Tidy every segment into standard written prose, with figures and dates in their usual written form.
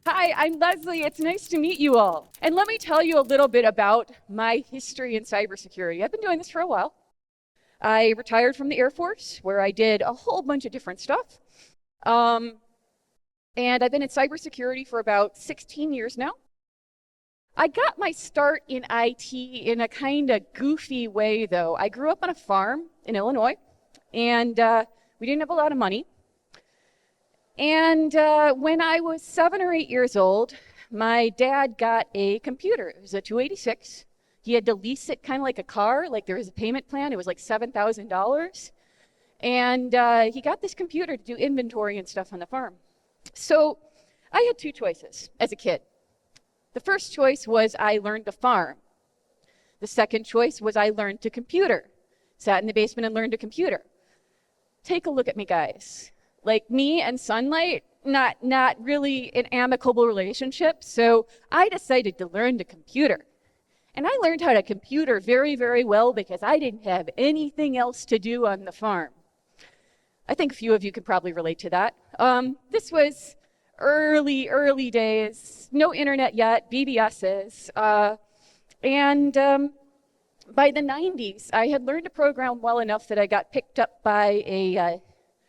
Hi, I'm Lesley. It's nice to meet you all. And let me tell you a little bit about my history in cybersecurity. I've been doing this for a while. I retired from the Air Force, where I did a whole bunch of different stuff. Um, and I've been in cybersecurity for about 16 years now. I got my start in IT in a kind of goofy way, though. I grew up on a farm in Illinois, and we didn't have a lot of money. And when I was 7 or 8 years old, my dad got a computer. It was a 286. He had to lease it kind of like a car, like there was a payment plan. It was like $7,000. And he got this computer to do inventory and stuff on the farm. So I had two choices as a kid. The first choice was I learned to farm. The second choice was I learned to computer. Sat in the basement and learned to computer. Take a look at me, guys. Like me and sunlight, not really an amicable relationship. So I decided to learn to computer. And I learned how to computer very, very well because I didn't have anything else to do on the farm. I think a few of you could probably relate to that. This was early days, no internet yet, BBSs. And by the 90s, I had learned to program well enough that I got picked up by a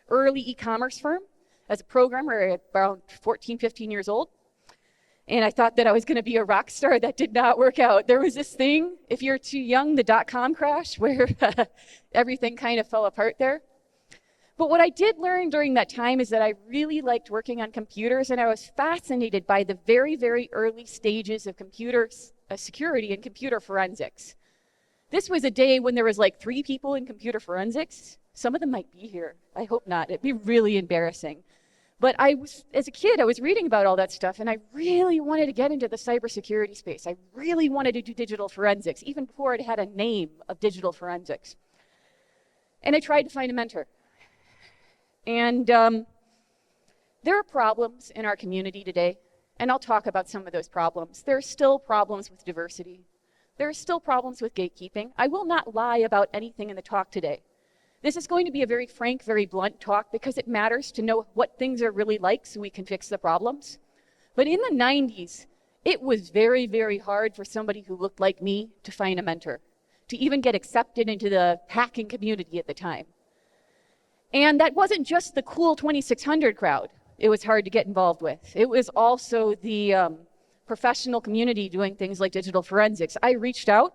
early e-commerce firm as a programmer at around 14, 15 years old. And I thought that I was going to be a rock star. That did not work out. There was this thing, if you're too young, the dot-com crash, where everything kind of fell apart there. But what I did learn during that time is that I really liked working on computers, and I was fascinated by the very, very early stages of computer security and computer forensics. This was a day when there was like 3 people in computer forensics. Some of them might be here. I hope not. It'd be really embarrassing. But as a kid, I was reading about all that stuff, and I really wanted to get into the cybersecurity space. I really wanted to do digital forensics, even before it had a name of digital forensics. And I tried to find a mentor. And there are problems in our community today, and I'll talk about some of those problems. There are still problems with diversity. There are still problems with gatekeeping. I will not lie about anything in the talk today. This is going to be a very frank, very blunt talk because it matters to know what things are really like so we can fix the problems. But in the 90s, it was very, very hard for somebody who looked like me to find a mentor, to even get accepted into the hacking community at the time. And that wasn't just the cool 2600 crowd it was hard to get involved with. It was also the professional community doing things like digital forensics. I reached out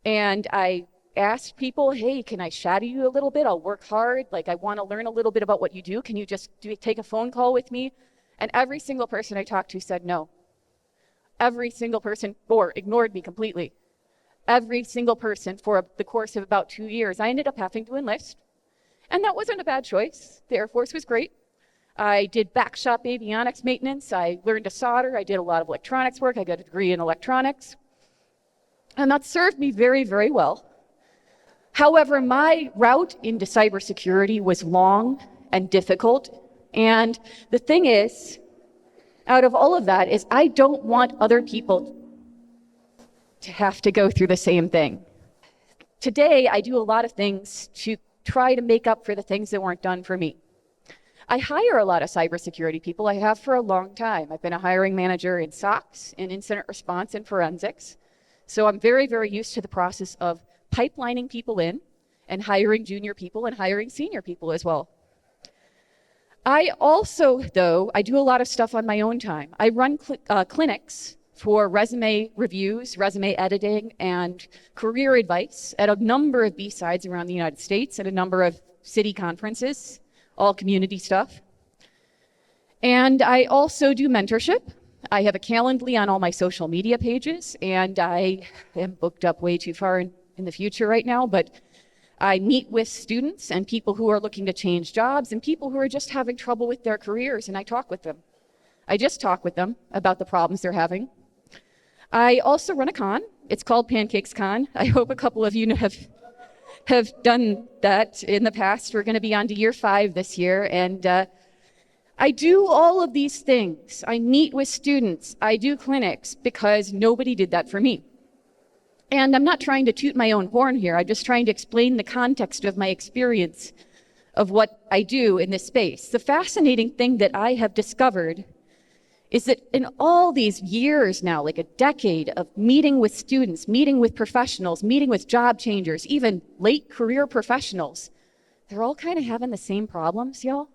and I asked people, hey, can I shadow you a little bit? I'll work hard. Like, I want to learn a little bit about what you do. Can you just take a phone call with me? And every single person I talked to said no. Every single person, or ignored me completely. Every single person for the course of about 2 years. I ended up having to enlist. And that wasn't a bad choice. The Air Force was great. I did back shop avionics maintenance. I learned to solder. I did a lot of electronics work. I got a degree in electronics. And that served me very, very well. However, my route into cybersecurity was long and difficult. And the thing is, out of all of that, is I don't want other people to have to go through the same thing. Today, I do a lot of things to try to make up for the things that weren't done for me. I hire a lot of cybersecurity people. I have for a long time. I've been a hiring manager in SOCs, in incident response, and forensics. So I'm very, very used to the process of pipelining people in and hiring junior people and hiring senior people as well. I also, though, I do a lot of stuff on my own time. I run clinics for resume reviews, resume editing, and career advice at a number of B-sides around the United States and a number of city conferences, all community stuff. And I also do mentorship. I have a Calendly on all my social media pages, and I am booked up way too far in the future right now, but I meet with students and people who are looking to change jobs and people who are just having trouble with their careers, and I talk with them. I just talk with them about the problems they're having. I also run a con. It's called Pancakes Con. I hope a couple of you have done that in the past. We're going to be on to year 5 this year, and I do all of these things. I meet with students. I do clinics because nobody did that for me. And I'm not trying to toot my own horn here. I'm just trying to explain the context of my experience of what I do in this space. The fascinating thing that I have discovered is that in all these years now, like a decade of meeting with students, meeting with professionals, meeting with job changers, even late career professionals, they're all kind of having the same problems, y'all.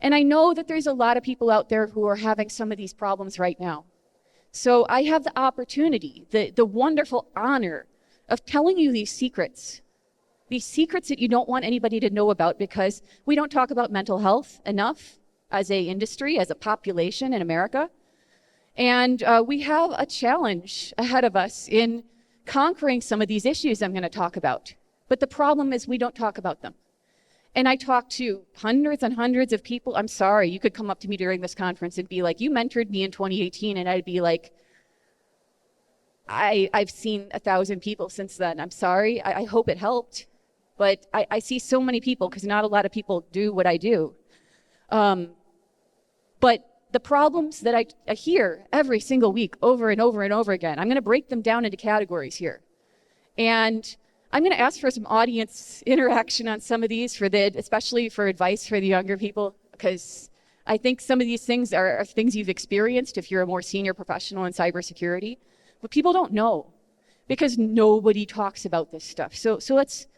And I know that there's a lot of people out there who are having some of these problems right now. So I have the opportunity, the wonderful honor of telling you these secrets that you don't want anybody to know about, because we don't talk about mental health enough as a industry, as a population in America. And we have a challenge ahead of us in conquering some of these issues I'm going to talk about. But the problem is we don't talk about them. And I talk to hundreds and hundreds of people. I'm sorry, you could come up to me during this conference and be like, you mentored me in 2018, and I'd be like, I've seen 1,000 people since then. I'm sorry, I hope it helped. But I see so many people, because not a lot of people do what I do. But the problems that I hear every single week over and over and over again, I'm going to break them down into categories here. And I'm going to ask for some audience interaction on some of these, especially for advice for the younger people, because I think some of these things are things you've experienced if you're a more senior professional in cybersecurity, but people don't know because nobody talks about this stuff. So let's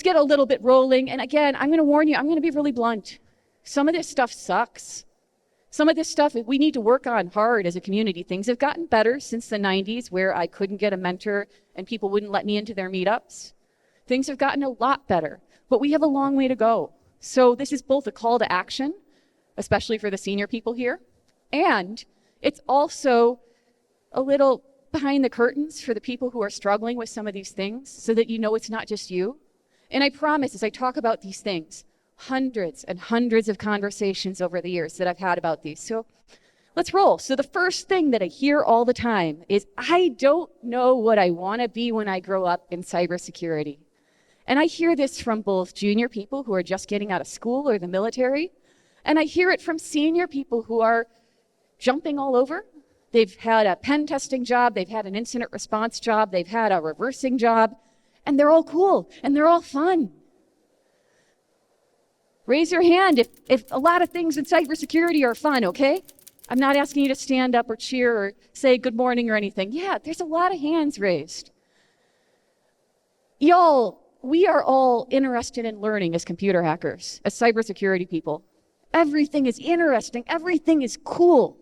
get a little bit rolling. And again, I'm going to warn you, I'm going to be really blunt. Some of this stuff sucks. Some of this stuff we need to work on hard as a community. Things have gotten better since the 90s, where I couldn't get a mentor and people wouldn't let me into their meetups. Things have gotten a lot better, but we have a long way to go. So this is both a call to action, especially for the senior people here, and it's also a little behind the curtains for the people who are struggling with some of these things, so that you know it's not just you. And I promise, as I talk about these things, hundreds and hundreds of conversations over the years that I've had about these. So let's roll. So the first thing that I hear all the time is, I don't know what I want to be when I grow up in cybersecurity. And I hear this from both junior people who are just getting out of school or the military, and I hear it from senior people who are jumping all over. They've had a pen testing job, they've had an incident response job, they've had a reversing job, and they're all cool and they're all fun. Raise your hand if a lot of things in cybersecurity are fun, okay? I'm not asking you to stand up or cheer or say good morning or anything. Yeah, there's a lot of hands raised. Y'all, we are all interested in learning as computer hackers, as cybersecurity people. Everything is interesting, everything is cool,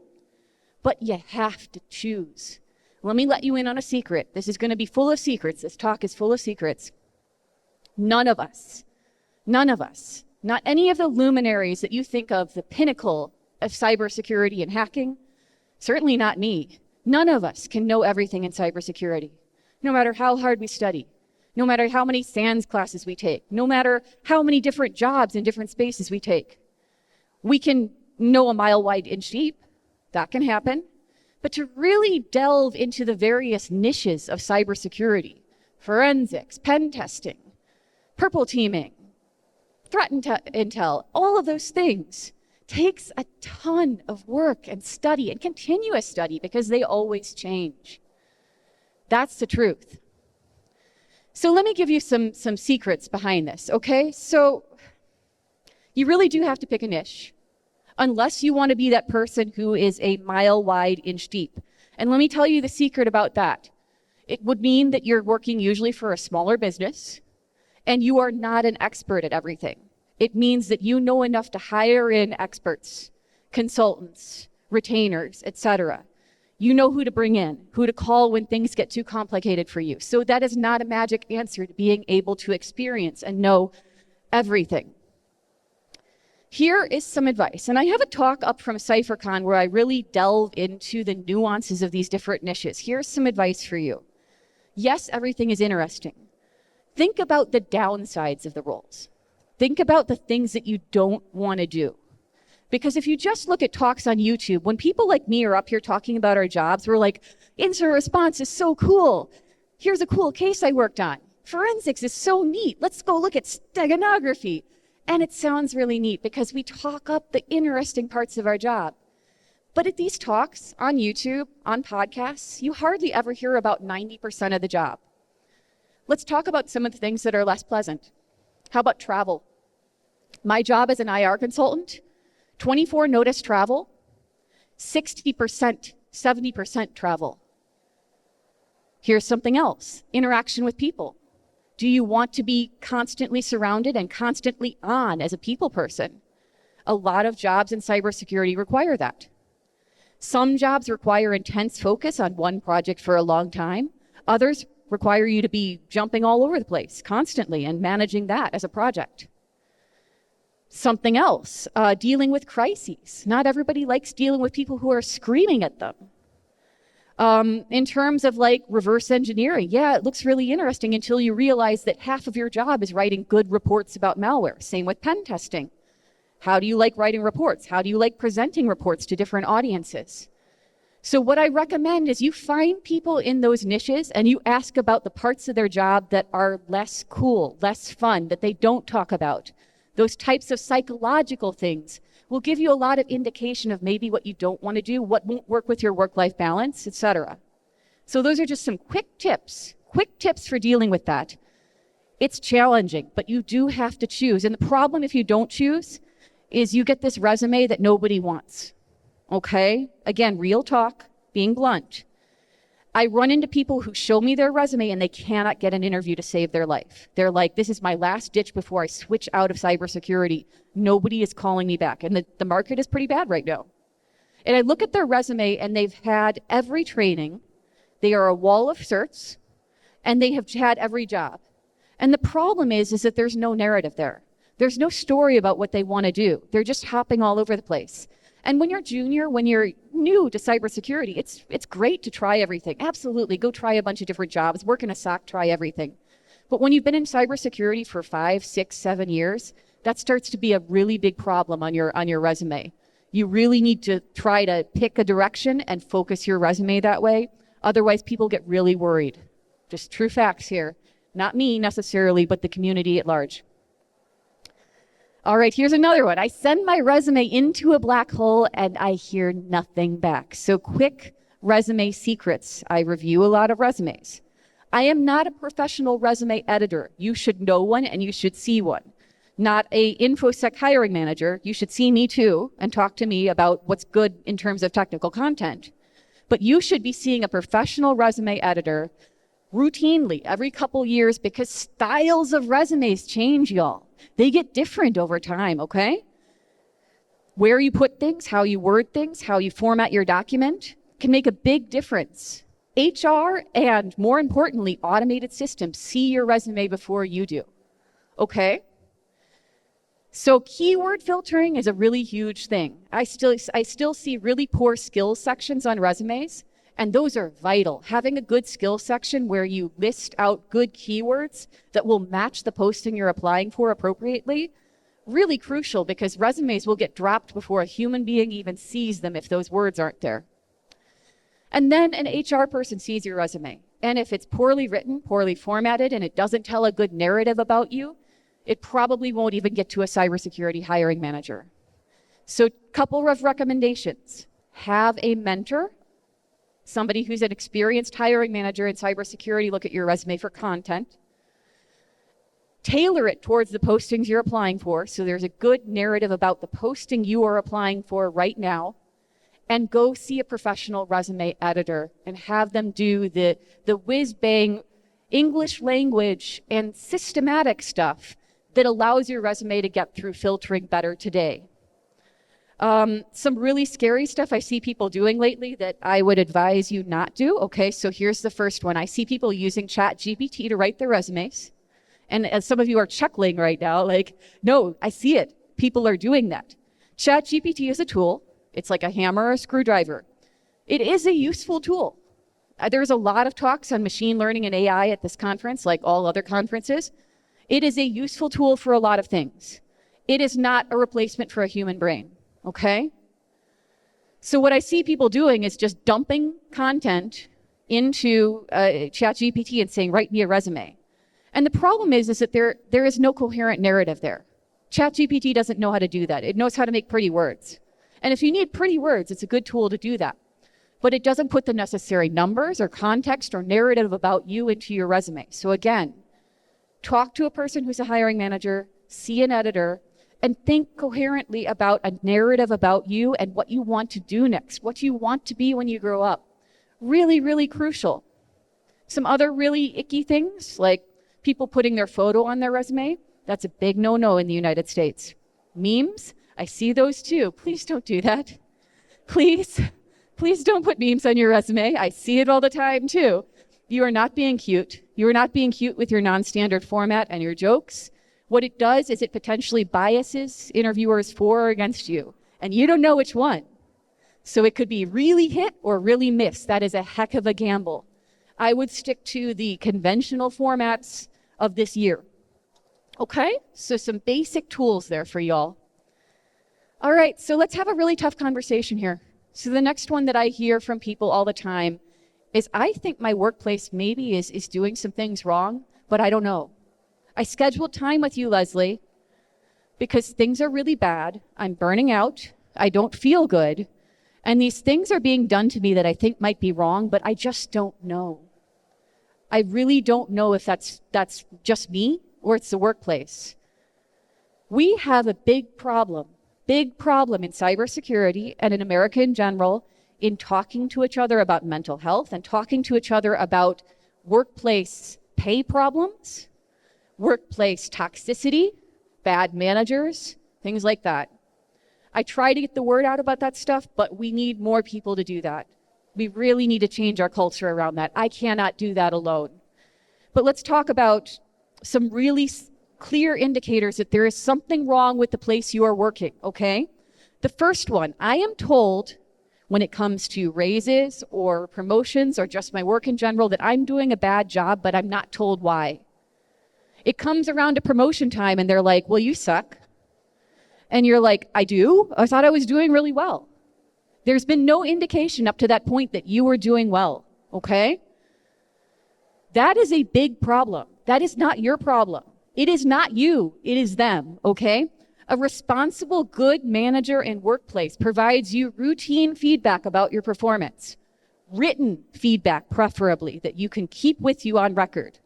but you have to choose. Let me let you in on a secret. This is going to be full of secrets. This talk is full of secrets. None of us, not any of the luminaries that you think of, the pinnacle of cybersecurity and hacking, certainly not me. None of us can know everything in cybersecurity, no matter how hard we study, no matter how many SANS classes we take, no matter how many different jobs in different spaces we take. We can know a mile wide, inch deep. That can happen. But to really delve into the various niches of cybersecurity, forensics, pen testing, purple teaming, threat intel, all of those things takes a ton of work and study and continuous study, because they always change. That's the truth. So let me give you some secrets behind this, okay? So you really do have to pick a niche, unless you want to be that person who is a mile wide, inch deep. And let me tell you the secret about that. It would mean that you're working usually for a smaller business, and you are not an expert at everything. It means that you know enough to hire in experts, consultants, retainers, etc. You know who to bring in, who to call when things get too complicated for you. So that is not a magic answer to being able to experience and know everything. Here is some advice, and I have a talk up from CypherCon where I really delve into the nuances of these different niches. Here's some advice for you. Yes, everything is interesting. Think about the downsides of the roles. Think about the things that you don't want to do. Because if you just look at talks on YouTube, when people like me are up here talking about our jobs, we're like, incident response is so cool. Here's a cool case I worked on. Forensics is so neat. Let's go look at steganography. And it sounds really neat because we talk up the interesting parts of our job. But at these talks on YouTube, on podcasts, you hardly ever hear about 90% of the job. Let's talk about some of the things that are less pleasant. How about travel? My job as an IR consultant, 24 notice travel, 60%, 70% travel. Here's something else, interaction with people. Do you want to be constantly surrounded and constantly on as a people person? A lot of jobs in cybersecurity require that. Some jobs require intense focus on one project for a long time. Others require you to be jumping all over the place constantly and managing that as a project. Something else, dealing with crises. Not everybody likes dealing with people who are screaming at them. In terms of like reverse engineering, yeah, it looks really interesting until you realize that half of your job is writing good reports about malware. Same with pen testing. How do you like writing reports? How do you like presenting reports to different audiences? So what I recommend is you find people in those niches and you ask about the parts of their job that are less cool, less fun, that they don't talk about. Those types of psychological things will give you a lot of indication of maybe what you don't want to do, what won't work with your work-life balance, etc. So those are just some quick tips for dealing with that. It's challenging, but you do have to choose. And the problem if you don't choose is you get this resume that nobody wants. Okay? Again, real talk, being blunt. I run into people who show me their resume and they cannot get an interview to save their life. They're like, this is my last ditch before I switch out of cybersecurity. Nobody is calling me back. And the market is pretty bad right now. And I look at their resume and they've had every training. They are a wall of certs and they have had every job. And the problem is that there's no narrative there. There's no story about what they want to do. They're just hopping all over the place. And when you're junior, when you're new to cybersecurity, it's great to try everything. Absolutely, go try a bunch of different jobs, work in a SOC, try everything. But when you've been in cybersecurity for 5, 6, 7 years, that starts to be a really big problem on your resume. You really need to try to pick a direction and focus your resume that way. Otherwise, people get really worried. Just true facts here. Not me necessarily, but the community at large. All right, here's another one. I send my resume into a black hole and I hear nothing back. So quick resume secrets. I review a lot of resumes. I am not a professional resume editor. You should know one and you should see one. Not a Infosec hiring manager. You should see me too and talk to me about what's good in terms of technical content. But you should be seeing a professional resume editor routinely every couple years because styles of resumes change, y'all. They get different over time, okay? Where you put things, how you word things, how you format your document can make a big difference. HR and, more importantly, automated systems see your resume before you do, okay? So keyword filtering is a really huge thing. I still see really poor skills sections on resumes, and those are vital. Having a good skills section where you list out good keywords that will match the posting you're applying for appropriately, really crucial because resumes will get dropped before a human being even sees them if those words aren't there. And then an HR person sees your resume. And if it's poorly written, poorly formatted, and it doesn't tell a good narrative about you, it probably won't even get to a cybersecurity hiring manager. So couple of recommendations. Have a mentor. Somebody who's an experienced hiring manager in cybersecurity, look at your resume for content. Tailor it towards the postings you're applying for, so there's a good narrative about the posting you are applying for right now. And go see a professional resume editor and have them do the whiz-bang English language and systematic stuff that allows your resume to get through filtering better today. Some really scary stuff I see people doing lately that I would advise you not do. Okay, so here's the first one. I see people using ChatGPT to write their resumes. And as some of you are chuckling right now, like, no, I see it. People are doing that. ChatGPT is a tool. It's like a hammer or a screwdriver. It is a useful tool. There's a lot of talks on machine learning and AI at this conference, like all other conferences. It is a useful tool for a lot of things. It is not a replacement for a human brain. Okay? So what I see people doing is just dumping content into ChatGPT and saying, write me a resume. And the problem is that there is no coherent narrative there. ChatGPT doesn't know how to do that. It knows how to make pretty words. And if you need pretty words, it's a good tool to do that. But it doesn't put the necessary numbers or context or narrative about you into your resume. So again, talk to a person who's a hiring manager, see an editor, and think coherently about a narrative about you and what you want to do next, what you want to be when you grow up. Really, really crucial. Some other really icky things, like people putting their photo on their resume. That's a big no-no in the United States. Memes, I see those too. Please don't do that. Please don't put memes on your resume. I see it all the time too. You are not being cute. You are not being cute with your non-standard format and your jokes. What it does is it potentially biases interviewers for or against you, and you don't know which one. So it could be really hit or really miss. That is a heck of a gamble. I would stick to the conventional formats of this year. Okay, so some basic tools there for y'all. All right, so let's have a really tough conversation here. So the next one that I hear from people all the time is, I think my workplace maybe is doing some things wrong, but I don't know. I scheduled time with you, Lesley, because things are really bad. I'm burning out. I don't feel good. And these things are being done to me that I think might be wrong, but I just don't know. I really don't know if that's just me or it's the workplace. We have a big problem in cybersecurity and in America in general in talking to each other about mental health and talking to each other about workplace pay problems, workplace toxicity, bad managers, things like that. I try to get the word out about that stuff, but we need more people to do that. We really need to change our culture around that. I cannot do that alone. But let's talk about some really clear indicators that there is something wrong with the place you are working, okay? The first one, I am told when it comes to raises or promotions or just my work in general that I'm doing a bad job, but I'm not told why. It comes around to promotion time and they're like, well, you suck. And you're like, I do? I thought I was doing really well. There's been no indication up to that point that you were doing well, okay? That is a big problem. That is not your problem. It is not you, it is them, okay? A responsible, good manager and workplace provides you routine feedback about your performance. Written feedback, preferably, that you can keep with you on record.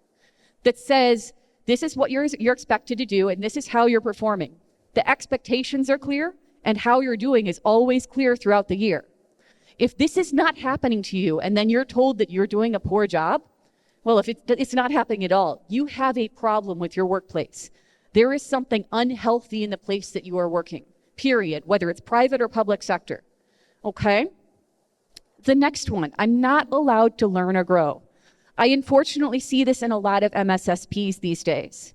That says, this is what you're expected to do and this is how you're performing. The expectations are clear and how you're doing is always clear throughout the year. If this is not happening to you and then you're told that you're doing a poor job, well, if it's not happening at all, you have a problem with your workplace. There is something unhealthy in the place that you are working, period, whether it's private or public sector, okay? The next one, I'm not allowed to learn or grow. I unfortunately see this in a lot of MSSPs these days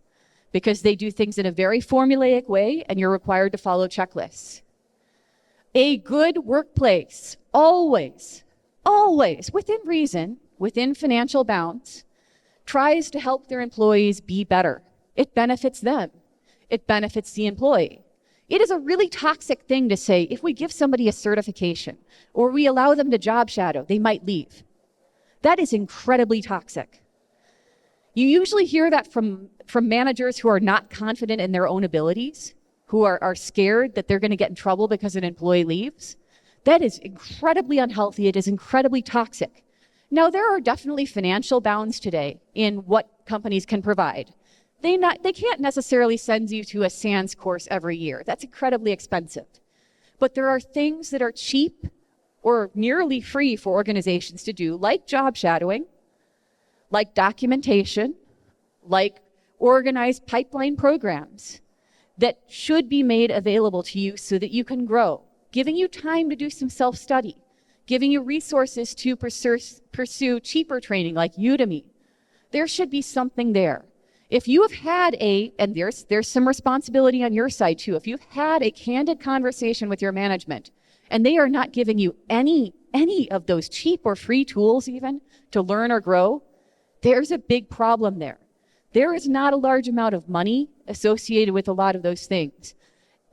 because they do things in a very formulaic way and you're required to follow checklists. A good workplace, always, within reason, within financial bounds, tries to help their employees be better. It benefits them. It benefits the employee. It is a really toxic thing to say, if we give somebody a certification or we allow them to job shadow, they might leave. That is incredibly toxic. You usually hear that from managers who are not confident in their own abilities, who are scared that they're going to get in trouble because an employee leaves. That is incredibly unhealthy. It is incredibly toxic. Now, there are definitely financial bounds today in what companies can provide. They can't necessarily send you to a SANS course every year. That's incredibly expensive. But there are things that are cheap or nearly free for organizations to do, like job shadowing, like documentation, like organized pipeline programs that should be made available to you so that you can grow, giving you time to do some self-study, giving you resources to pursue cheaper training like Udemy. There should be something there. If you have had and there's some responsibility on your side too, if you've had a candid conversation with your management and they are not giving you any of those cheap or free tools even to learn or grow, there's a big problem there. There is not a large amount of money associated with a lot of those things.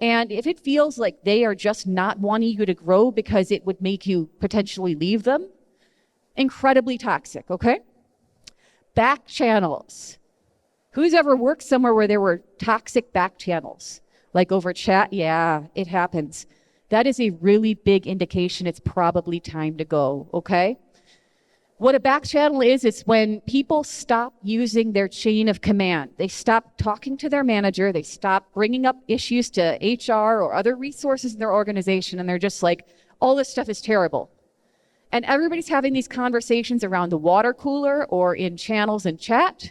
And if it feels like they are just not wanting you to grow because it would make you potentially leave them, incredibly toxic, okay? Back channels. Who's ever worked somewhere where there were toxic back channels? Like over chat? Yeah, it happens. That is a really big indication it's probably time to go, okay? What a back channel is when people stop using their chain of command. They stop talking to their manager. They stop bringing up issues to HR or other resources in their organization. And they're just like, all this stuff is terrible. And everybody's having these conversations around the water cooler or in channels and chat.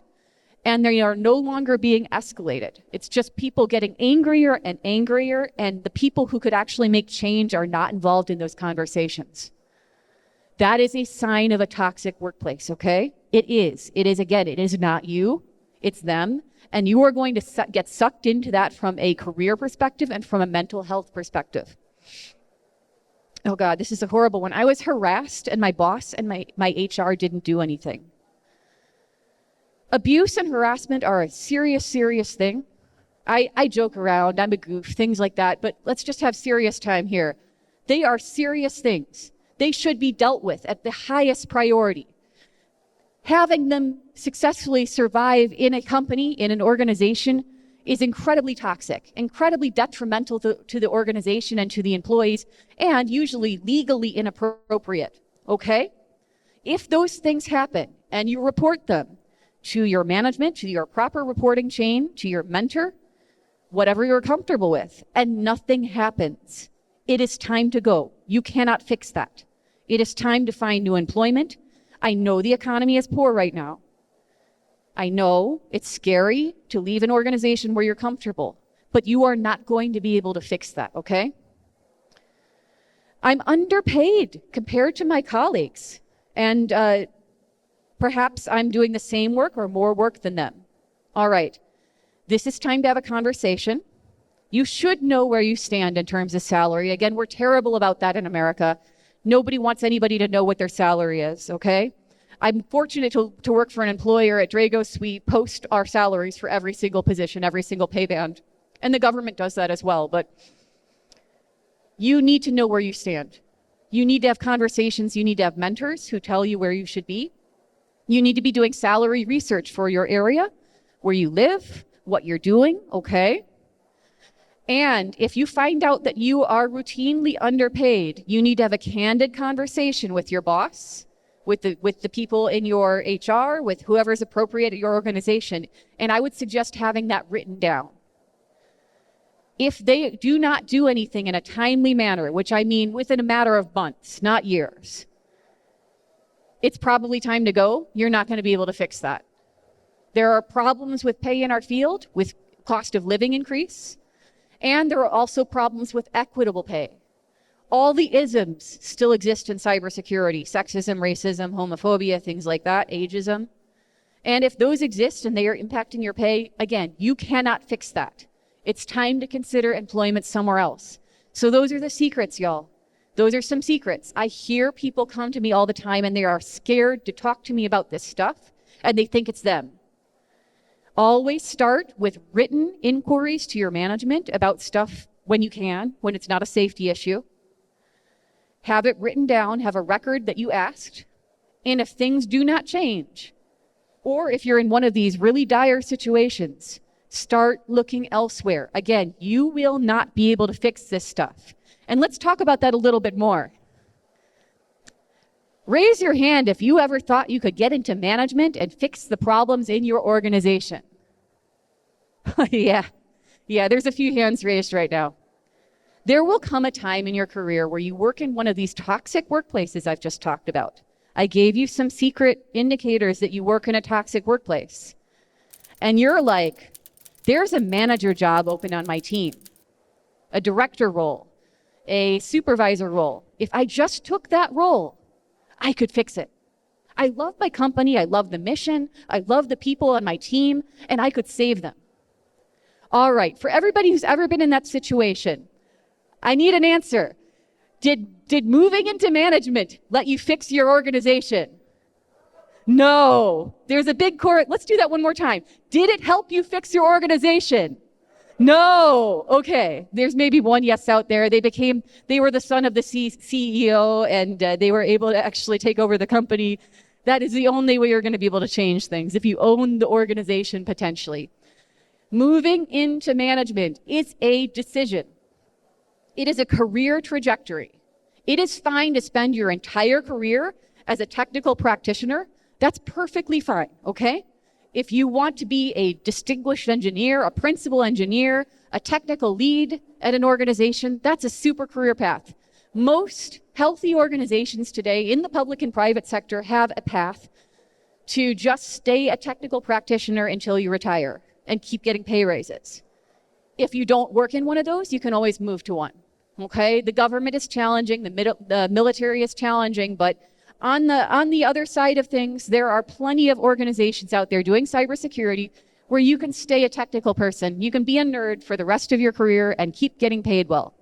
And they are no longer being escalated. It's just people getting angrier and angrier. And the people who could actually make change are not involved in those conversations. That is a sign of a toxic workplace, okay? It is, again, it is not you, it's them. And you are going to get sucked into that from a career perspective and from a mental health perspective. Oh God, this is a horrible one. I was harassed and my boss and my HR didn't do anything. Abuse and harassment are a serious, serious thing. I joke around, I'm a goof, things like that, but let's just have serious time here. They are serious things. They should be dealt with at the highest priority. Having them successfully survive in a company, in an organization, is incredibly toxic, incredibly detrimental to the organization and to the employees, and usually legally inappropriate, okay? If those things happen and you report them to your management, to your proper reporting chain, to your mentor, whatever you're comfortable with, and nothing happens, it is time to go. You cannot fix that. It is time to find new employment. I know the economy is poor right now. I know it's scary to leave an organization where you're comfortable, but you are not going to be able to fix that, okay? I'm underpaid compared to my colleagues, and perhaps I'm doing the same work or more work than them. All right, this is time to have a conversation. You should know where you stand in terms of salary. Again, we're terrible about that in America. Nobody wants anybody to know what their salary is, okay? I'm fortunate to work for an employer at Dragos. We post our salaries for every single position, every single pay band. And the government does that as well. But you need to know where you stand. You need to have conversations. You need to have mentors who tell you where you should be. You need to be doing salary research for your area, where you live, what you're doing, okay? And if you find out that you are routinely underpaid, you need to have a candid conversation with your boss, with the people in your HR, with whoever is appropriate at your organization. And I would suggest having that written down. If they do not do anything in a timely manner, which I mean within a matter of months, not years, it's probably time to go. You're not going to be able to fix that. There are problems with pay in our field, with cost of living increase. And there are also problems with equitable pay. All the isms still exist in cybersecurity: sexism, racism, homophobia, things like that, ageism. And if those exist and they are impacting your pay, again, you cannot fix that. It's time to consider employment somewhere else. So those are the secrets, y'all. Those are some secrets. I hear people come to me all the time and they are scared to talk to me about this stuff and they think it's them. Always start with written inquiries to your management about stuff when you can, when it's not a safety issue. Have it written down, have a record that you asked. And if things do not change, or if you're in one of these really dire situations, start looking elsewhere. Again, you will not be able to fix this stuff. And let's talk about that a little bit more. Raise your hand if you ever thought you could get into management and fix the problems in your organization. Yeah, there's a few hands raised right now. There will come a time in your career where you work in one of these toxic workplaces I've just talked about. I gave you some secret indicators that you work in a toxic workplace. And you're like, there's a manager job open on my team, a director role, a supervisor role. If I just took that role, I could fix it. I love my company, I love the mission, I love the people on my team, and I could save them. All right, for everybody who's ever been in that situation, I need an answer. Did moving into management let you fix your organization? No. There's a big let's do that one more time. Did it help you fix your organization? No. Okay. There's maybe one yes out there. They were the son of the CEO and they were able to actually take over the company. That is the only way you're going to be able to change things, if you own the organization potentially. Moving into management is a decision. It is a career trajectory. It is fine to spend your entire career as a technical practitioner, that's perfectly fine, okay? If you want to be a distinguished engineer, a principal engineer, a technical lead at an organization, that's a super career path. Most healthy organizations today in the public and private sector have a path to just stay a technical practitioner until you retire and keep getting pay raises. If you don't work in one of those, you can always move to one, okay? The government is challenging, the military is challenging, but on the other side of things, there are plenty of organizations out there doing cybersecurity where you can stay a technical person. You can be a nerd for the rest of your career and keep getting paid well.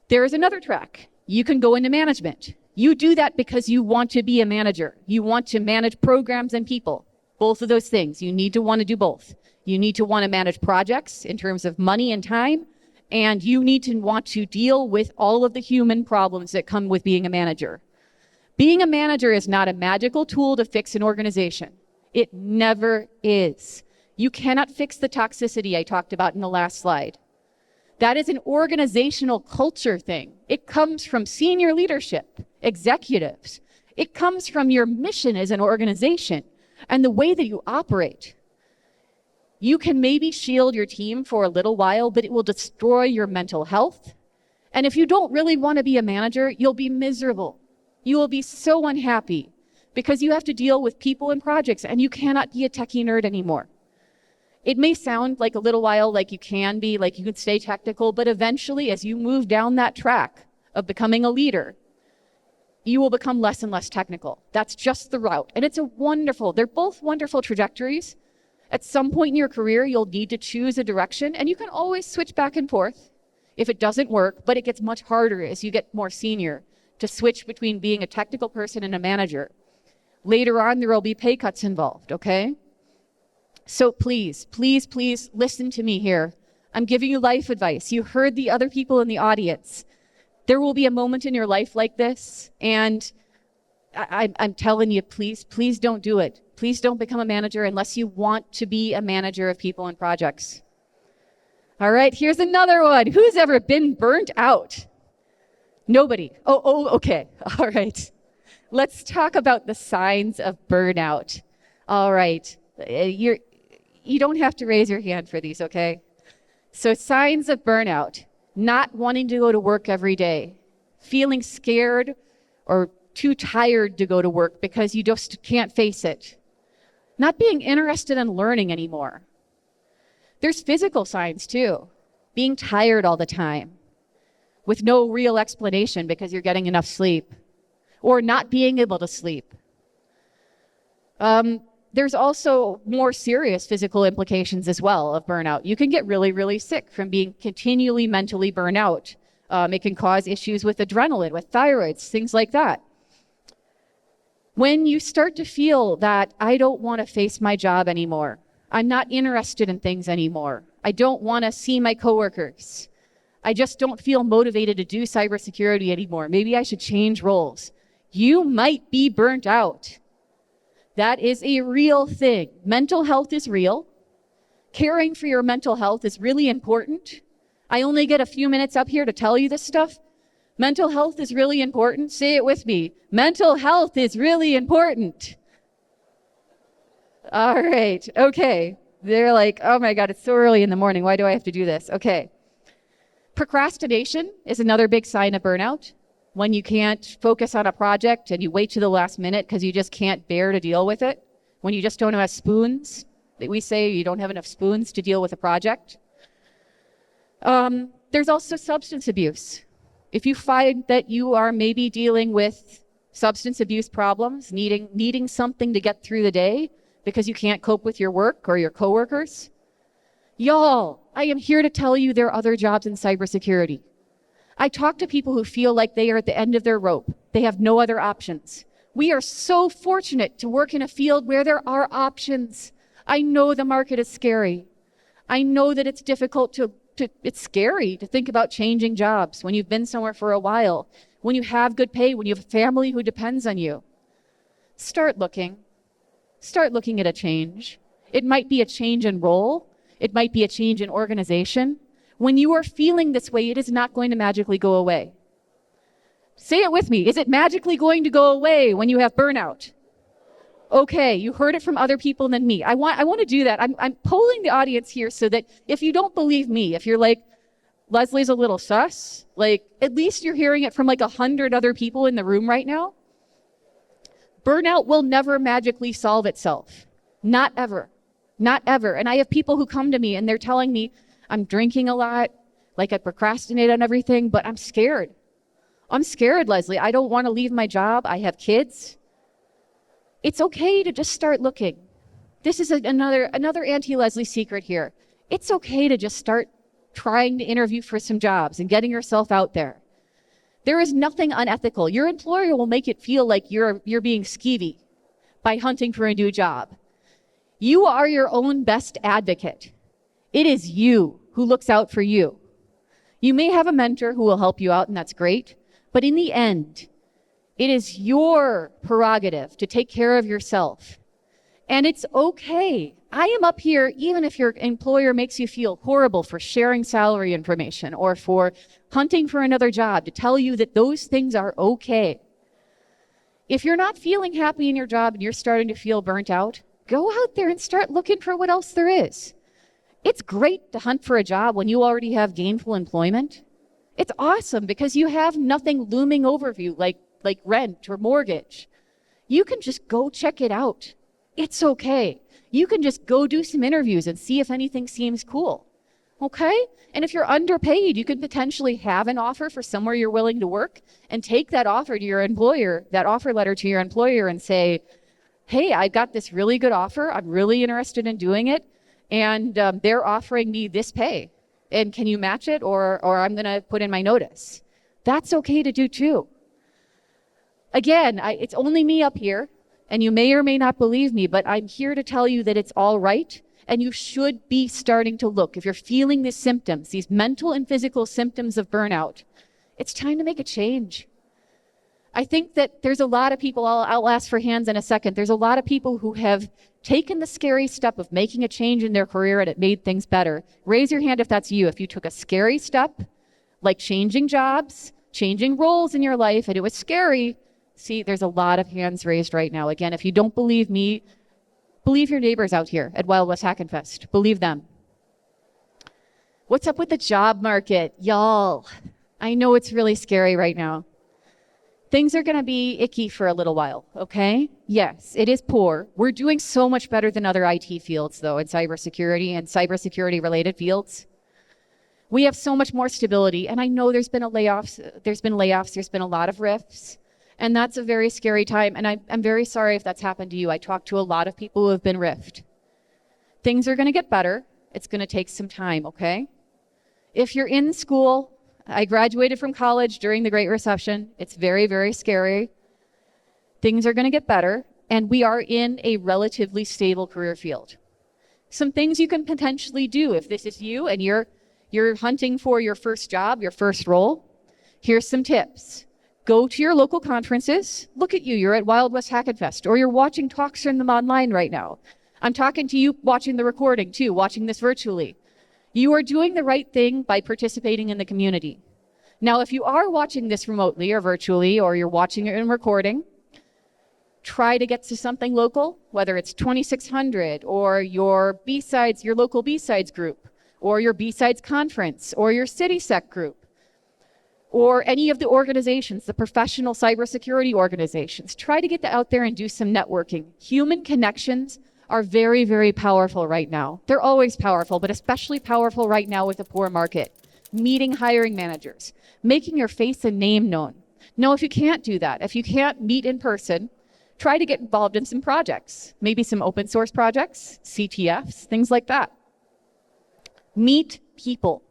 There is another track. You can go into management. You do that because you want to be a manager. You want to manage programs and people. Both of those things. You need to want to do both. You need to want to manage projects in terms of money and time, and you need to want to deal with all of the human problems that come with being a manager. Being a manager is not a magical tool to fix an organization. It never is. You cannot fix the toxicity I talked about in the last slide. That is an organizational culture thing. It comes from senior leadership, executives. It comes from your mission as an organization and the way that you operate. You can maybe shield your team for a little while, but it will destroy your mental health. And if you don't really want to be a manager, you'll be miserable. You will be so unhappy because you have to deal with people and projects and you cannot be a techie nerd anymore. It may sound like a little while like you can be, like you can stay technical, but eventually as you move down that track of becoming a leader, you will become less and less technical. That's just the route. And they're both wonderful trajectories. At some point in your career, you'll need to choose a direction and you can always switch back and forth if it doesn't work, but it gets much harder as you get more senior to switch between being a technical person and a manager. Later on, there will be pay cuts involved, okay? So please, please, please listen to me here. I'm giving you life advice. You heard the other people in the audience. There will be a moment in your life like this, and I'm telling you, please, please don't do it. Please don't become a manager unless you want to be a manager of people and projects. All right, here's another one. Who's ever been burnt out? Nobody. Oh, okay. All right. Let's talk about the signs of burnout. All right. You don't have to raise your hand for these, okay? So signs of burnout: not wanting to go to work every day, feeling scared or too tired to go to work because you just can't face it, not being interested in learning anymore. There's physical signs too: being tired all the time with no real explanation because you're getting enough sleep, or not being able to sleep. There's also more serious physical implications as well of burnout. You can get really, really sick from being continually mentally burnt out. It can cause issues with adrenaline, with thyroids, things like that. When you start to feel that I don't want to face my job anymore, I'm not interested in things anymore, I don't want to see my coworkers, I just don't feel motivated to do cybersecurity anymore, maybe I should change roles, you might be burnt out. That is a real thing. Mental health is real. Caring for your mental health is really important. I only get a few minutes up here to tell you this stuff. Mental health is really important. Say it with me. Mental health is really important. All right. Okay. They're like, oh my God, it's so early in the morning. Why do I have to do this? Okay. Procrastination is another big sign of burnout. When you can't focus on a project and you wait to the last minute because you just can't bear to deal with it. When you just don't have spoons. We say you don't have enough spoons to deal with a project. There's also substance abuse. If you find that you are maybe dealing with substance abuse problems, needing something to get through the day because you can't cope with your work or your coworkers, y'all, I am here to tell you there are other jobs in cybersecurity. I talk to people who feel like they are at the end of their rope. They have no other options. We are so fortunate to work in a field where there are options. I know the market is scary. I know that it's difficult it's scary to think about changing jobs when you've been somewhere for a while, when you have good pay, when you have a family who depends on you. Start looking at a change. It might be a change in role. It might be a change in organization. When you are feeling this way, it is not going to magically go away. Say it with me. Is it magically going to go away when you have burnout? Okay, you heard it from other people than me. I want to do that. I'm polling the audience here so that if you don't believe me, if you're like, Lesley's a little sus, like at least you're hearing it from like 100 other people in the room right now. Burnout will never magically solve itself. Not ever. Not ever. And I have people who come to me and they're telling me, I'm drinking a lot, like I procrastinate on everything, but I'm scared. I'm scared, Lesley. I don't want to leave my job. I have kids. It's okay to just start looking. This is another Auntie Lesley secret here. It's okay to just start trying to interview for some jobs and getting yourself out there. There is nothing unethical. Your employer will make it feel like you're being skeevy by hunting for a new job. You are your own best advocate. It is you who looks out for you. You may have a mentor who will help you out, and that's great. But in the end, it is your prerogative to take care of yourself. And it's okay. I am up here, even if your employer makes you feel horrible for sharing salary information or for hunting for another job, to tell you that those things are okay. If you're not feeling happy in your job and you're starting to feel burnt out, go out there and start looking for what else there is. It's great to hunt for a job when you already have gainful employment. It's awesome because you have nothing looming over you like rent or mortgage. You can just go check it out. It's okay. You can just go do some interviews and see if anything seems cool. Okay? And if you're underpaid, you could potentially have an offer for somewhere you're willing to work and take that offer to your employer, that offer letter to your employer and say, hey, I got this really good offer. I'm really interested in doing it. And they're offering me this pay. And can you match it? Or I'm going to put in my notice. That's okay to do too. Again, it's only me up here, and you may or may not believe me, but I'm here to tell you that it's all right, and you should be starting to look. If you're feeling these symptoms, these mental and physical symptoms of burnout, it's time to make a change. I think that there's a lot of people, I'll ask for hands in a second, there's a lot of people who have taken the scary step of making a change in their career and it made things better. Raise your hand if that's you. If you took a scary step, like changing jobs, changing roles in your life, and it was scary. See, there's a lot of hands raised right now. Again, if you don't believe me, believe your neighbors out here at Wild West Hackin Fest. Believe them. What's up with the job market? Y'all, I know it's really scary right now. Things are going to be icky for a little while, okay? Yes, it is poor. We're doing so much better than other IT fields, though, in cybersecurity and cybersecurity-related fields. We have so much more stability, and I know there's been layoffs, there's been a lot of rifts. And that's a very scary time. And I'm very sorry if that's happened to you. I talked to a lot of people who have been riffed. Things are going to get better. It's going to take some time, okay? If you're in school, I graduated from college during the Great Recession. It's very, very scary. Things are going to get better. And we are in a relatively stable career field. Some things you can potentially do if this is you and you're hunting for your first job, your first role. Here's some tips. Go to your local conferences. Look at you. You're at Wild West Hackin Fest, or you're watching talks from them online right now. I'm talking to you watching the recording too, watching this virtually. You are doing the right thing by participating in the community. Now, if you are watching this remotely or virtually, or you're watching it in recording, try to get to something local, whether it's 2600 or your B-Sides, your local B-Sides group, or your B-Sides conference, or your CitySec group, or any of the organizations, the professional cybersecurity organizations. Try to get out there and do some networking. Human connections are very, very powerful right now. They're always powerful, but especially powerful right now with a poor market. Meeting hiring managers, making your face and name known. Now, if you can't do that, if you can't meet in person, try to get involved in some projects, maybe some open source projects, CTFs, things like that. Meet people.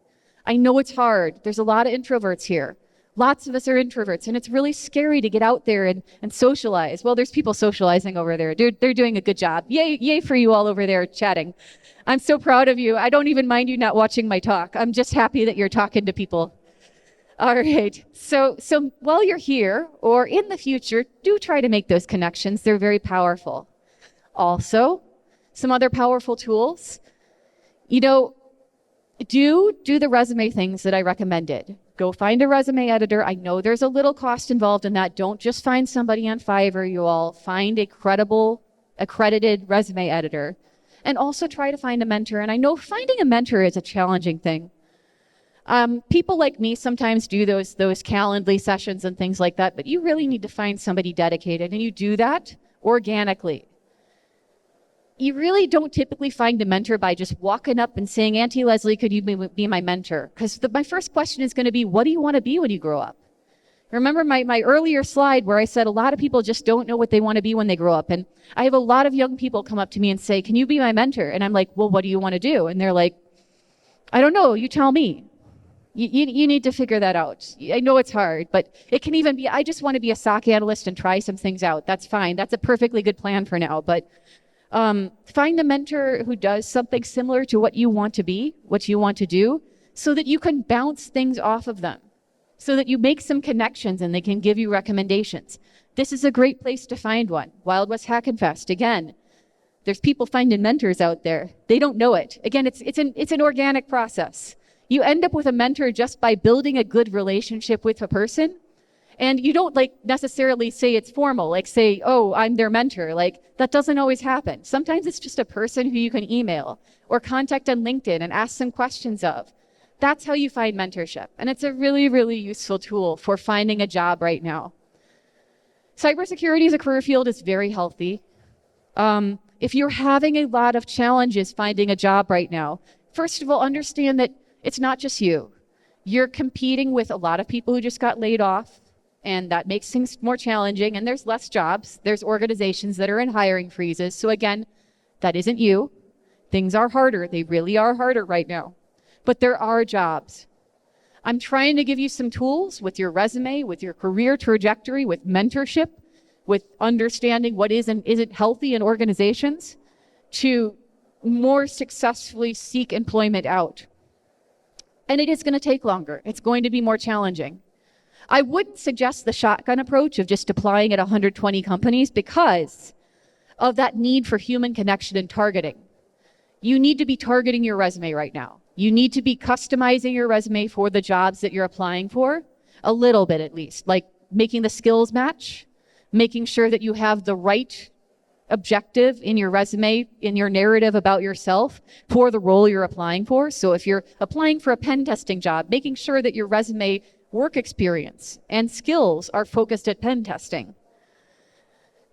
I know it's hard. There's a lot of introverts here. Lots of us are introverts, and it's really scary to get out there and socialize. Well, there's people socializing over there. They're doing a good job. Yay for you all over there chatting. I'm so proud of you. I don't even mind you not watching my talk. I'm just happy that you're talking to people. All right. So while you're here or in the future, do try to make those connections. They're very powerful. Also, some other powerful tools. Do the resume things that I recommended. Go find a resume editor. I know there's a little cost involved in that. Don't just find somebody on Fiverr, you all. Find a credible, accredited resume editor. And also try to find a mentor. And I know finding a mentor is a challenging thing. People like me sometimes do those Calendly sessions and things like that, but you really need to find somebody dedicated, and you do that organically. You really don't typically find a mentor by just walking up and saying, Auntie Lesley, could you be my mentor? Because my first question is going to be, what do you want to be when you grow up? Remember my earlier slide where I said a lot of people just don't know what they want to be when they grow up. And I have a lot of young people come up to me and say, can you be my mentor? And I'm like, well, what do you want to do? And they're like, I don't know, you tell me. You need to figure that out. I know it's hard, but it can even be, I just want to be a SOC analyst and try some things out. That's fine. That's a perfectly good plan for now. But find a mentor who does something similar to what you want to be, what you want to do, so that you can bounce things off of them, so that you make some connections and they can give you recommendations. This is a great place to find one. Wild West Hackin Fest, again, there's people finding mentors out there. They don't know it. Again, it's an organic process. You end up with a mentor just by building a good relationship with a person. And you don't necessarily say it's formal, like say, oh, I'm their mentor. That doesn't always happen. Sometimes it's just a person who you can email or contact on LinkedIn and ask some questions of. That's how you find mentorship. And it's a really, really useful tool for finding a job right now. Cybersecurity as a career field is very healthy. If you're having a lot of challenges finding a job right now, first of all, understand that it's not just you. You're competing with a lot of people who just got laid off, and that makes things more challenging, and there's less jobs. There's organizations that are in hiring freezes. So again, that isn't you. Things are harder. They really are harder right now. But there are jobs. I'm trying to give you some tools with your resume, with your career trajectory, with mentorship, with understanding what is and isn't healthy in organizations to more successfully seek employment out. And it is going to take longer. It's going to be more challenging. I wouldn't suggest the shotgun approach of just applying at 120 companies because of that need for human connection and targeting. You need to be targeting your resume right now. You need to be customizing your resume for the jobs that you're applying for, a little bit at least, like making the skills match, making sure that you have the right objective in your resume, in your narrative about yourself for the role you're applying for. So if you're applying for a pen testing job, making sure that your resume work experience and skills are focused at pen testing.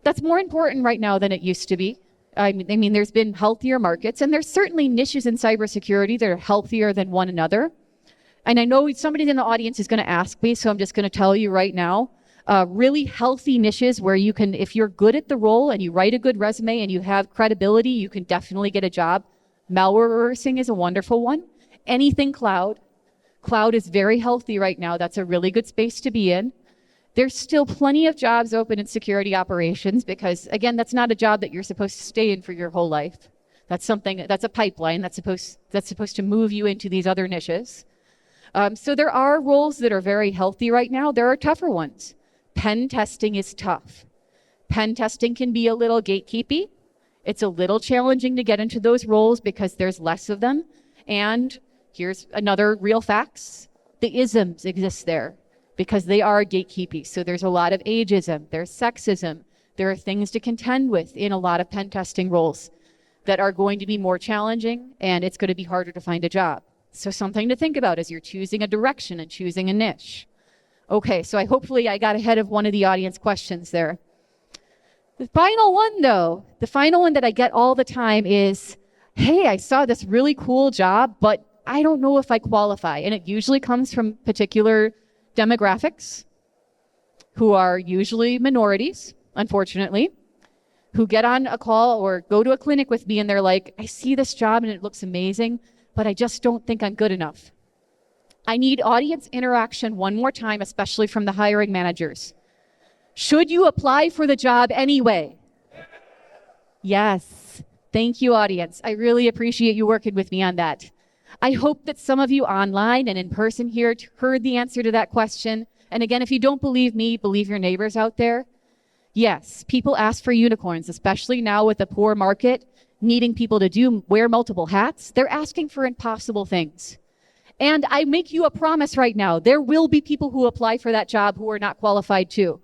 That's more important right now than it used to be. I mean, there's been healthier markets, and there's certainly niches in cybersecurity that are healthier than one another. And I know somebody in the audience is going to ask me, so I'm just going to tell you right now, really healthy niches where you can, if you're good at the role and you write a good resume and you have credibility, you can definitely get a job. Malware reversing is a wonderful one. Anything cloud. Cloud is very healthy right now. That's a really good space to be in. There's still plenty of jobs open in security operations because, again, that's not a job that you're supposed to stay in for your whole life. That's a pipeline that's supposed to move you into these other niches. So there are roles that are very healthy right now. There are tougher ones. Pen testing is tough. Pen testing can be a little gatekeepy. It's a little challenging to get into those roles because there's less of them. And here's another real facts. The isms exist there because they are gatekeepy. So there's a lot of ageism, there's sexism. There are things to contend with in a lot of pen testing roles that are going to be more challenging, and it's going to be harder to find a job. So something to think about as you're choosing a direction and choosing a niche. Okay, so hopefully I got ahead of one of the audience questions there. The final one though, the final one that I get all the time is, hey, I saw this really cool job, but I don't know if I qualify. And it usually comes from particular demographics who are usually minorities, unfortunately, who get on a call or go to a clinic with me and they're like, I see this job and it looks amazing, but I just don't think I'm good enough. I need audience interaction one more time, especially from the hiring managers. Should you apply for the job anyway? Yes. Thank you, audience. I really appreciate you working with me on that. I hope that some of you online and in person here heard the answer to that question. And again, if you don't believe me, believe your neighbors out there. Yes, people ask for unicorns, especially now with a poor market, needing people to wear multiple hats. They're asking for impossible things. And I make you a promise right now, there will be people who apply for that job who are not qualified too.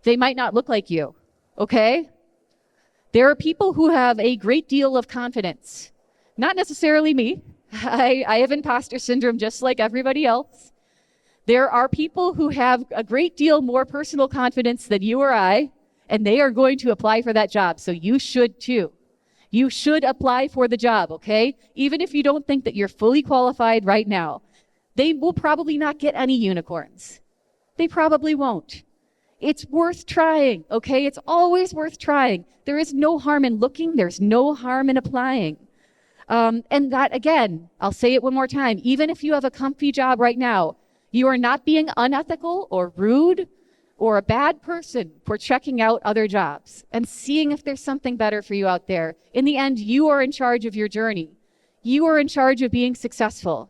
They might not look like you, okay? There are people who have a great deal of confidence. Not necessarily me. I have imposter syndrome just like everybody else. There are people who have a great deal more personal confidence than you or I, and they are going to apply for that job. So you should too. You should apply for the job, okay? Even if you don't think that you're fully qualified right now. They will probably not get any unicorns. They probably won't. It's worth trying, okay? It's always worth trying. There is no harm in looking. There's no harm in applying. And that, again, I'll say it one more time. Even if you have a comfy job right now, you are not being unethical or rude or a bad person for checking out other jobs and seeing if there's something better for you out there. In the end, you are in charge of your journey. You are in charge of being successful.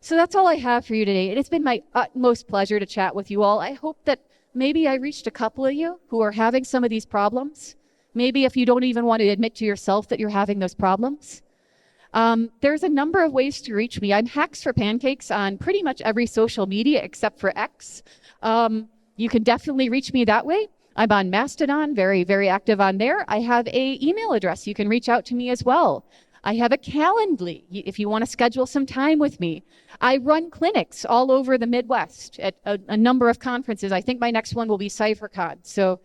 So that's all I have for you today. It has been my utmost pleasure to chat with you all. I hope that maybe I reached a couple of you who are having some of these problems. Maybe if you don't even want to admit to yourself that you're having those problems. There's a number of ways to reach me. I'm Hacks for Pancakes on pretty much every social media except for X. You can definitely reach me that way. I'm on Mastodon, very, very active on there. I have a email address. You can reach out to me as well. I have a Calendly if you want to schedule some time with me. I run clinics all over the Midwest at a number of conferences. I think my next one will be CypherCon. So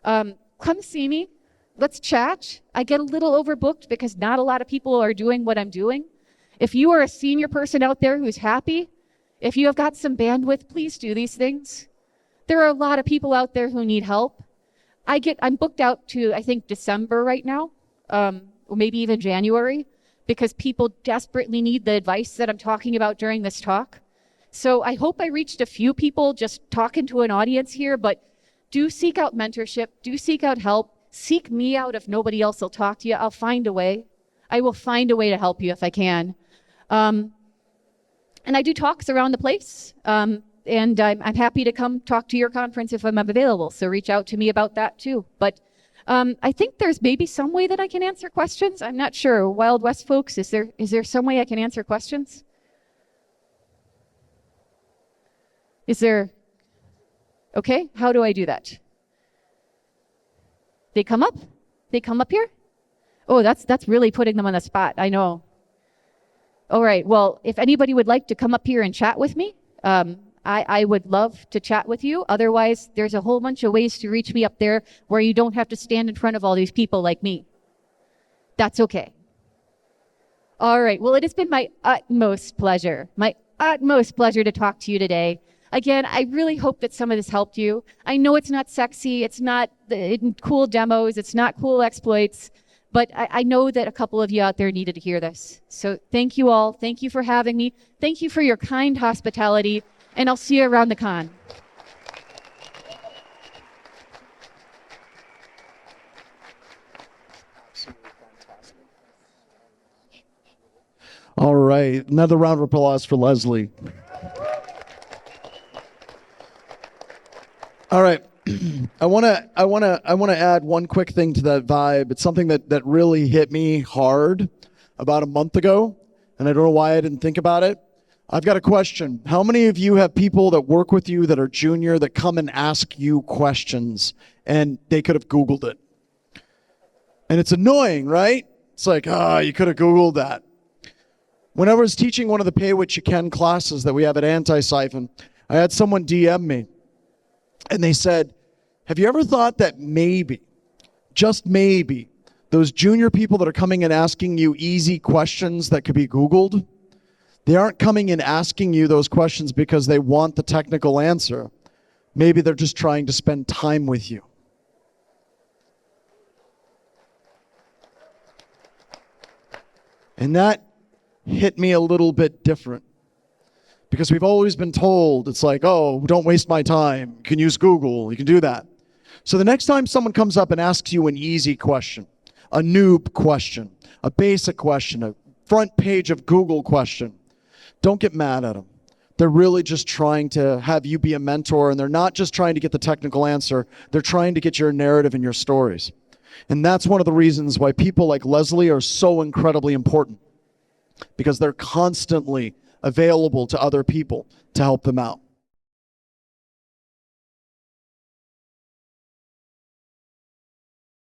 come see me. Let's chat. I get a little overbooked because not a lot of people are doing what I'm doing. If you are a senior person out there who's happy, if you have got some bandwidth, please do these things. There are a lot of people out there who need help. I'm booked out to, I think, December right now, or maybe even January, because people desperately need the advice that I'm talking about during this talk. So I hope I reached a few people just talking to an audience here, but do seek out mentorship, do seek out help, seek me out if nobody else will talk to you. I'll find a way. I will find a way to help you if I can. And I do talks around the place. And I'm happy to come talk to your conference if I'm available. So reach out to me about that too. But I think there's maybe some way that I can answer questions. I'm not sure. Wild West folks, is there some way I can answer questions? Is there? Okay, how do I do that? They come up? They come up here? Oh, that's really putting them on the spot. I know. All right, well, if anybody would like to come up here and chat with me, I would love to chat with you. Otherwise, there's a whole bunch of ways to reach me up there where you don't have to stand in front of all these people like me. That's okay. All right, well, it has been my utmost pleasure to talk to you today. Again, I really hope that some of this helped you. I know it's not sexy, it's not cool demos, it's not cool exploits, but I know that a couple of you out there needed to hear this. So thank you all. Thank you for having me. Thank you for your kind hospitality, and I'll see you around the con. All right, another round of applause for Lesley. All right, I want to add one quick thing to that vibe. It's something that really hit me hard about a month ago, and I don't know why I didn't think about it. I've got a question. How many of you have people that work with you that are junior that come and ask you questions, and they could have Googled it? And it's annoying, right? It's like, you could have Googled that. When I was teaching one of the Pay What You Can classes that we have at Anti-Siphon, I had someone DM me. And they said, have you ever thought that maybe, just maybe, those junior people that are coming and asking you easy questions that could be Googled, they aren't coming and asking you those questions because they want the technical answer. Maybe they're just trying to spend time with you. And that hit me a little bit different. Because we've always been told, it's like, oh, don't waste my time. You can use Google, you can do that. So the next time someone comes up and asks you an easy question, a noob question, a basic question, a front page of Google question, don't get mad at them. They're really just trying to have you be a mentor, and they're not just trying to get the technical answer, they're trying to get your narrative and your stories. And that's one of the reasons why people like Lesley are so incredibly important. because they're constantly available to other people to help them out.